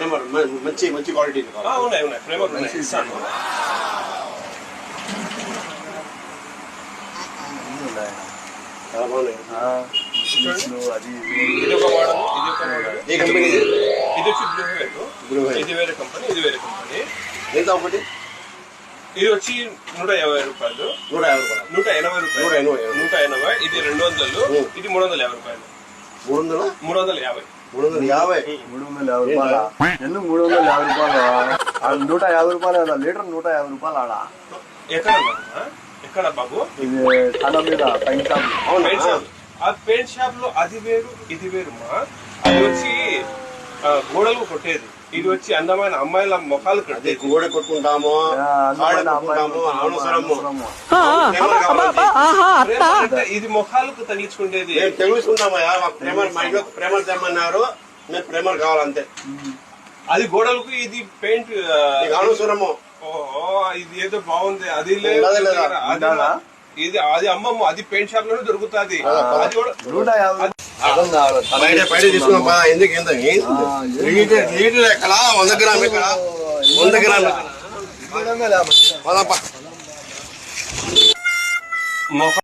ప్రేమర్ మంచి మంచి క్వాలిటీ ఉన్నాయి ఉన్నాయి ప్రేమర్ ఉన్నాయి ఇస్తాను. చాలా బాగున్నాయి. ఇది ఒక మోడల్, ఇది ఒక మోడల్. ఏ కంపెనీ? ఇది వచ్చి బ్లూ హెయిర్, ఇది వేరే కంపెనీ, ఇది వేరే కంపెనీ. ఎంత ఒకటి? ఇది వచ్చి 150 రూపాయలు, 180 రూపాయలు, 180. ఇది 200, ఇది 350 రూపాయలు. 350 రూపాయలు. ఎందుకు 350 రూపాయలు? 150 రూపాయలు కదా లీటర్, 150 రూపాయలు ఆడ. ఎక్కడ బాబు? ఇది తల మీద పెయింట్ షాప్. ఆ పెయింట్ షాప్ లో అది వేరు ఇది వేరు మా. అది వచ్చి గోడలు కొట్టేది, ఇది వచ్చి అందమైన అమ్మాయిల ముఖాలు కట్టేది. గోడ కొట్టుకుంటాము, ఇది ముఖాలకు తగిలించుకుంటేది. తెలుసుకుంటామయ్యా. మాకు ప్రేమర్, మా ఇంట్లో ప్రేమర్ తెమ్మన్నారు, మేము ప్రేమర్ కావాలంతే. అది గోడలకు, ఇది పెయింట్ అనవసరము. ఓహో, ఇది ఏదో బాగుంది. అది లేదు, ఇది అది అమ్మమ్మ, అది పెయింట్ షాప్ లోనే దొరుకుతుంది. అది కూడా బయట తీసుకున్నాం. ఎందుకు లీటర్ ఎక్కడ? 100 గ్రామ్ ఎక్కడ? 100 గ్రామ్